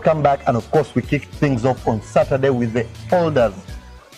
come back, and of course we kick things off on Saturday with the holders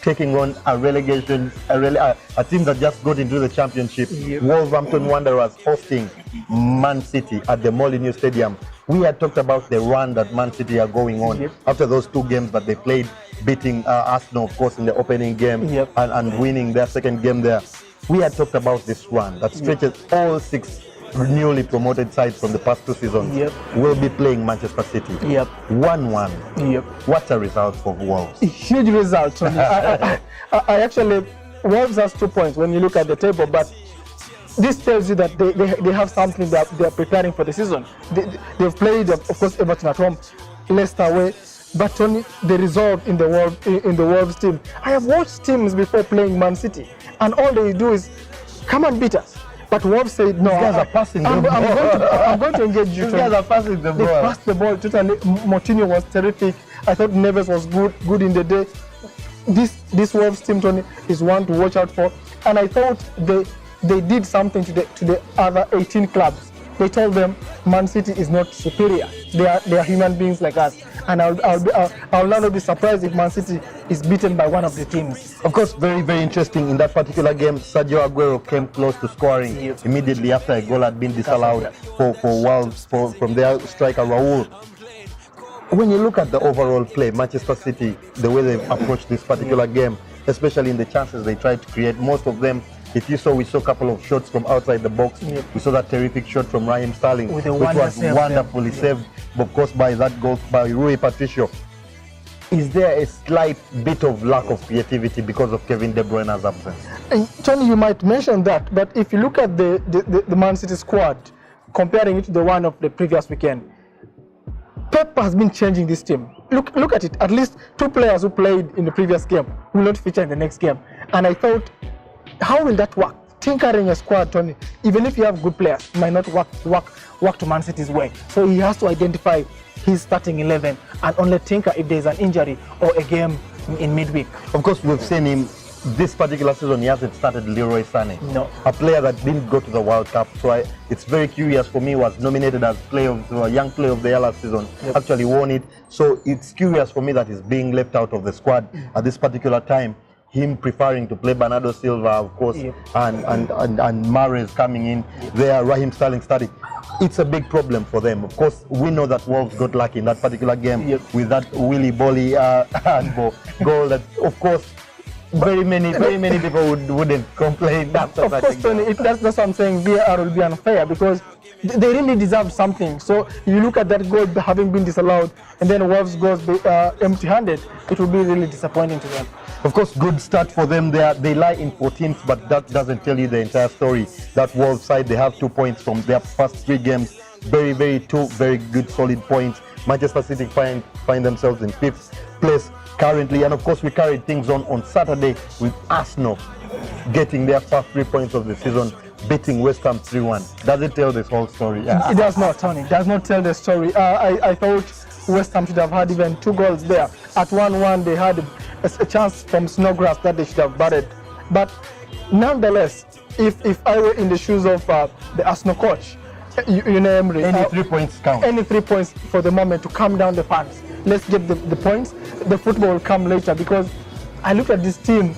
taking on a team that just got into the championship. Wolverhampton Wanderers hosting Man City at the Molineux Stadium. We had talked about the run that Man City are going on after those 2 games that they played, beating Arsenal, of course, in the opening game and winning their second game there. We had talked about this run that stretches all 6 newly promoted sides from the past 2 seasons. Will be playing Manchester City. 1-1. What a result for Wolves. A huge result. I actually, Wolves has 2 points when you look at the table, but this tells you that they have something that they are preparing for the season. They've played, of course, Everton at home, Leicester away, but only the result in the Wolves team. I have watched teams before playing Man City, and all they do is come and beat us. But Wolves said, no, I'm going to engage you. These guys are passing the ball. They passed the ball totally. Moutinho was terrific. I thought Neves was good in the day. This Wolves team, Tony, is one to watch out for. And I thought they did something to the other 18 clubs. They told them Man City is not superior. They are human beings like us. And I'll not be surprised if Man City is beaten by one of the teams. Of course, very, very interesting. In that particular game, Sergio Aguero came close to scoring immediately after a goal had been disallowed for Wolves from their striker Raul. When you look at the overall play, Manchester City, the way they approached this particular game, especially in the chances they tried to create, most of them, if you saw, we saw a couple of shots from outside the box. We saw that terrific shot from Raheem Sterling, which was wonderfully saved, of course, by that goal by Rui Patricio. Is there a slight bit of lack of creativity because of Kevin De Bruyne's absence? And Tony, you might mention that, but if you look at the Man City squad, comparing it to the one of the previous weekend, Pep has been changing this team. Look at it. At least 2 players who played in the previous game will not feature in the next game. And I thought, how will that work? Tinkering a squad, Tony, even if you have good players, might not work to Man City's way. So he has to identify his starting 11 and only tinker if there's an injury or a game in midweek. Of course, we've seen him this particular season. He hasn't started Leroy Sané, a player that didn't go to the World Cup. So it's very curious for me. Was nominated as young player of the year last season. Actually won it. So it's curious for me that he's being left out of the squad at this particular time. Him preferring to play Bernardo Silva, of course, and Mahrez coming in there, Raheem Sterling starting. It's a big problem for them. Of course, we know that Wolves got lucky in that particular game with that Willy Bolly handball goal. That, of course, very many people wouldn't complain. Of course, Tony, that's what I'm saying. VAR will be unfair because they really deserve something. So you look at that goal having been disallowed, and then Wolves goes empty-handed. It will be really disappointing to them. Of course, good start for them there. They lie in 14th, but that doesn't tell you the entire story. That Wolves side, they have 2 points from their first 3 games. Two very good, solid points. Manchester City find themselves in 5th place currently. And of course, we carried things on Saturday with Arsenal getting their first 3 points of the season, beating West Ham 3-1. Does it tell this whole story? It does not, Tony. It does not tell the story. I thought West Ham should have had even 2 goals there. At 1-1, they had a chance from Snodgrass that they should have batted. But nonetheless, if I were in the shoes of the Arsenal coach, Emery, any 3 points count. Any 3 points for the moment to calm down the fans. Let's get the points. The football will come later, because I looked at this team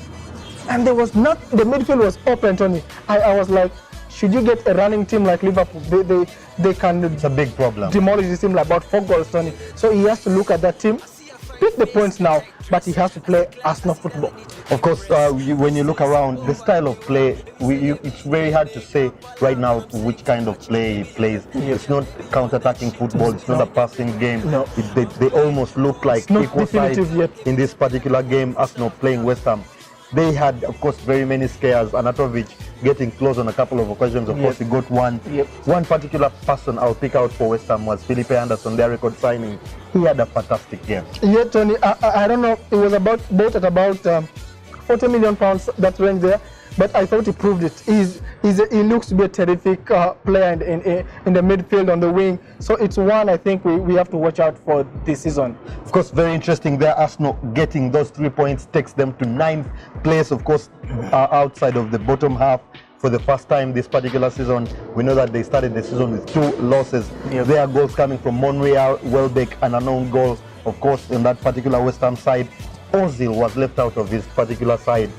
and there was the midfield was open, Tony. I was like, should you get a running team like Liverpool, they can. It's a big problem. Demolish this team like about 4 goals, Tony. So he has to look at that team, pick the points now, but he has to play Arsenal football. Of course, when you look around, the style of play, it's very hard to say right now which kind of play he plays. It's not counter-attacking football. It's not a passing game. No. They almost look like equal sides in this particular game. Arsenal playing West Ham. They had, of course, very many scares. Anatovic getting close on a couple of occasions. Of course, he got one. One particular person I'll pick out for West Ham was Felipe Anderson, their record signing. He had a fantastic game. Yeah, Tony, I don't know. It was bought at about £40 million, that range there. But I thought he proved it. He looks to be a terrific player in the midfield, on the wing. So it's one I think we have to watch out for this season. Of course, very interesting there. Arsenal getting those 3 points takes them to 9th place, of course, outside of the bottom half. for the first time this particular season. We know that they started the season with 2 losses. Yep. There are goals coming from Monreal, Welbeck, and an own goal, of course, in that particular West Ham side. Ozil was left out of his particular side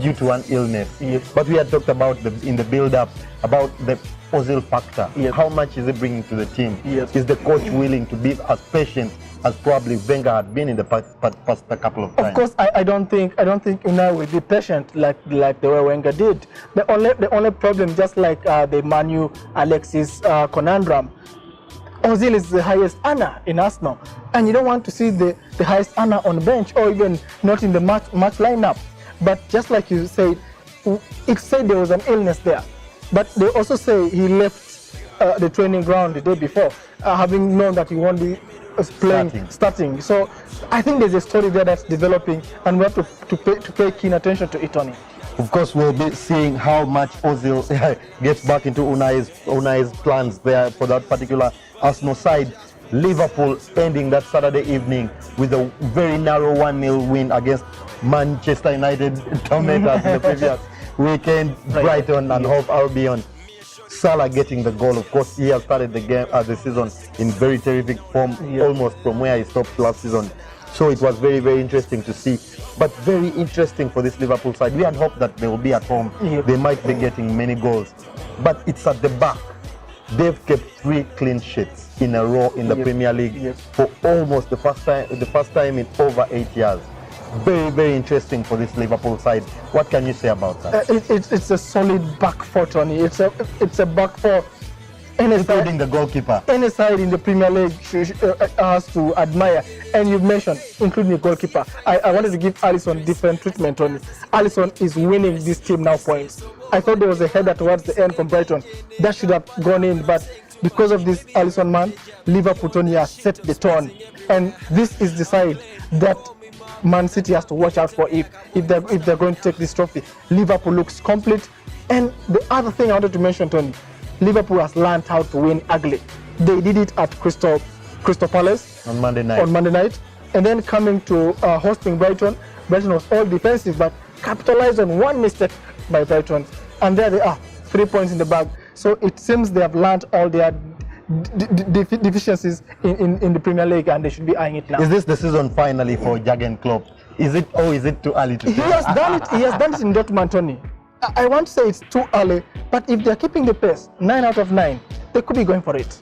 due to an illness. Yep. But we had talked about in the build-up about the Ozil factor. Yep. How much is it bringing to the team? Yep. Is the coach willing to be as patient as probably Wenger had been in the past couple of times? Of course, I don't think Unai will be patient like the way Wenger did. The only problem, just like the Manu Alexis conundrum, Ozil is the highest earner in Arsenal, and you don't want to see the highest earner on the bench or even not in the match lineup. But just like you said, it said there was an illness there, but they also say he left the training ground the day before, having known that he won't be starting. So I think there's a story there that's developing, and we have to pay keen attention to it, Tony. Of course, we'll be seeing how much Ozil gets back into Unai's plans there for that particular Arsenal side. Liverpool ending that Saturday evening with a very narrow 1-0 win against Manchester United tormentors in the previous weekend. Brighton and Hove Albion. Salah getting the goal. Of course, he has started the season in very terrific form, almost from where he stopped last season. So it was very, very interesting to see. But very interesting for this Liverpool side. We had hoped that they will be at home. They might be getting many goals. But it's at the back. They've kept 3 clean sheets in a row in the Premier League for almost the first time in over 8 years. Very, very interesting for this Liverpool side. What can you say about that? It's a solid back four, Tony. It's a back four. Including the goalkeeper. Any side in the Premier League has to admire. And you've mentioned, including the goalkeeper. I wanted to give Alisson different treatment, Tony. Alisson is winning this team now points. I thought there was a header towards the end from Brighton. That should have gone in, but because of this Alisson man, Liverpool, Tony, has set the tone. And this is the side that Man City has to watch out for if they're going to take this trophy. Liverpool looks complete. And the other thing I wanted to mention, Tony, Liverpool has learned how to win ugly. They did it at Crystal Palace on Monday night. And then coming to hosting Brighton. Brighton was all defensive, but capitalized on one mistake by Brighton. And there they are, 3 points in the bag. So it seems they have learned all their deficiencies in the Premier League, and they should be eyeing it now. Is this the season finally for Jurgen Klopp? Is it too early to say? He has done it in Dortmund, Tony. I want to say it's too early, but if they're keeping the pace, 9 out of 9, they could be going for it.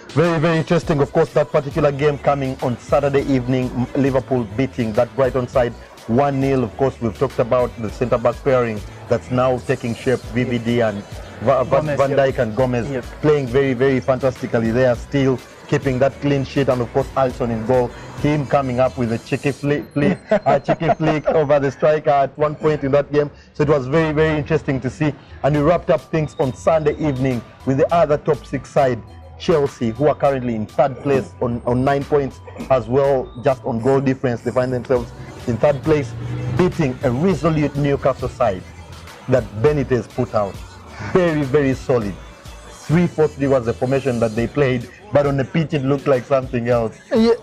Very, very interesting. Of course, that particular game coming on Saturday evening, Liverpool beating that Brighton side 1-0. Of course, we've talked about the centre-back pairing that's now taking shape. VVD and Van Dijk and Gomez playing very, very fantastically. They are still keeping that clean sheet, and of course, Alisson in goal. Him coming up with a cheeky flick over the striker at one point in that game. So it was very, very interesting to see. And we wrapped up things on Sunday evening with the other top 6 side, Chelsea, who are currently in 3rd place on 9 points as well, just on goal difference. They find themselves in 3rd place, beating a resolute Newcastle side that Benitez put out. Very, very solid. 3-4-3 was the formation that they played, but on the pitch it looked like something else.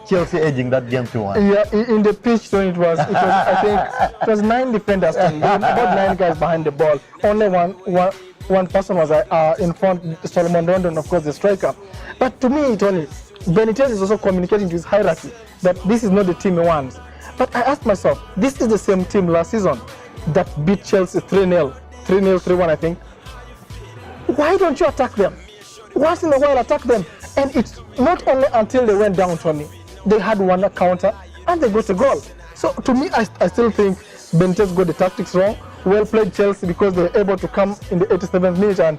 Chelsea edging that game to 1. Yeah, in the pitch, so it was I think it was 9 defenders, about 9 guys behind the ball. Only one person was in front, Solomon Rondon, of course, the striker. But to me, Tony, Benitez is also communicating to his hierarchy that this is not the team he wants. But I asked myself, this is the same team last season that beat Chelsea 3-0, 3-1, I think. Why don't you attack them? Once in a while, attack them. And it's not only until they went down, Tony, they had one counter and they got a goal. So to me, I still think Benitez got the tactics wrong. Well played Chelsea, because they were able to come in the 87th minute and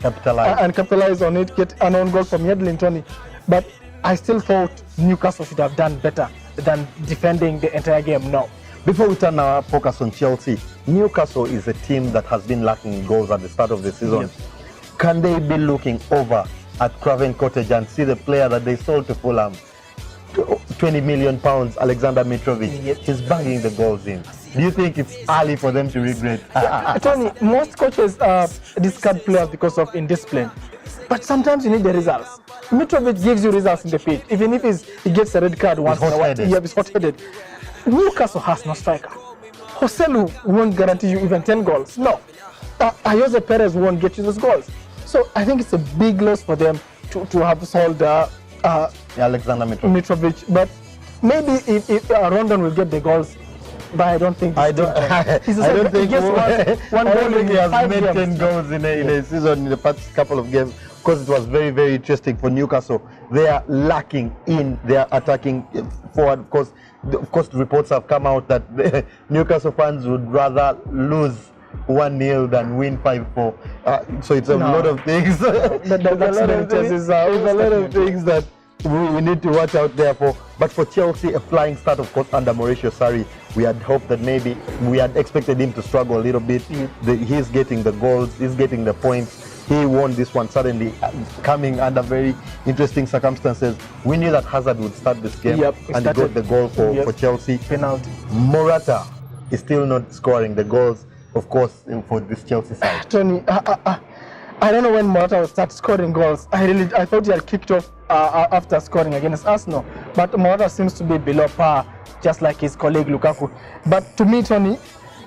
capitalize on it, get an own goal from Yedlin, Tony. But I still thought Newcastle should have done better than defending the entire game now. Before we turn our focus on Chelsea, Newcastle is a team that has been lacking goals at the start of the season. Yes. Can they be looking over at Craven Cottage and see the player that they sold to Fulham, £20 million, Alexander Mitrovic? Yes. He's banging the goals in. Do you think it's early for them to regret? Tony, most coaches discard players because of indiscipline, but sometimes you need the results. Mitrovic gives you results in the pitch, even if he gets a red card once in a while. He's hot-headed. Newcastle has no striker. Joselu won't guarantee you even 10 goals. No. Jose Perez won't get you those goals. So I think it's a big loss for them to have sold Alexander Mitrovic. But maybe if Rondon will get the goals, but I don't think. I don't think he has made 10 goals in a season in the past couple of games, because it was very, very interesting for Newcastle. They are lacking in their attacking forward. Of course, reports have come out that the Newcastle fans would rather lose 1-0 than win 5-4. So it's a lot of things. It's a lot of things that we need to watch out there for. But for Chelsea, a flying start, of course, under Mauricio Sarri. We had hoped that maybe we had expected him to struggle a little bit. He's getting the goals, he's getting the points. He won this one suddenly, coming under very interesting circumstances. We knew that Hazard would start this game, and he got the goal for Chelsea. Penalty. Morata is still not scoring the goals, of course, for this Chelsea side. Tony, I don't know when Morata will start scoring goals. I thought he had kicked off after scoring against Arsenal, but Morata seems to be below par, just like his colleague Lukaku. But to me, Tony,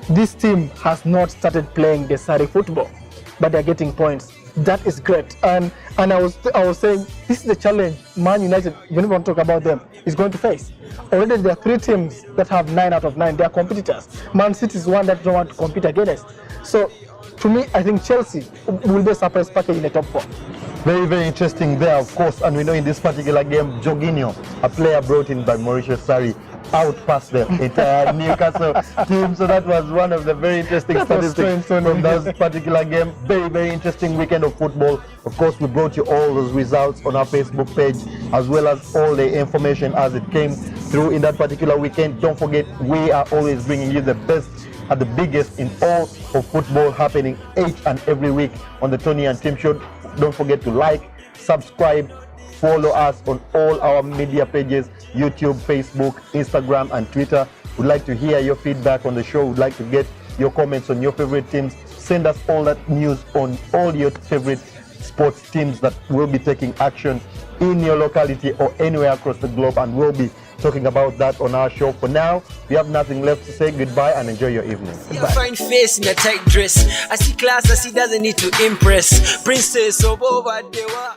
this team has not started playing the Sarri football, but they're getting points. That is great. And I was saying, this is the challenge Man United, when we want to talk about them, is going to face. Already there are 3 teams that have 9 out of 9. They are competitors. Man City is one that don't want to compete against. So to me, I think Chelsea will be a surprise package in the top 4. Very, very interesting there, of course. And we know in this particular game, Jorginho, a player brought in by Mauricio Sarri, outpassed the entire Newcastle team. So that was one of the very interesting statistics from that particular game. Very, very interesting weekend of football. Of course, we brought you all those results on our Facebook page, as well as all the information as it came through in that particular weekend. Don't forget, we are always bringing you the best and the biggest in all of football happening each and every week on the Tony and Tim Show. Don't forget to like, subscribe, follow us on all our media pages, YouTube, Facebook, Instagram, and Twitter. We'd like to hear your feedback on the show. We'd like to get your comments on your favorite teams. Send us all that news on all your favorite sports teams that will be taking action in your locality or anywhere across the globe, and we'll be talking about that on our show. For now, we have nothing left to say. Goodbye and enjoy your evening. Fine face in a tight dress. I see class, I see doesn't need to impress. Princess of over there.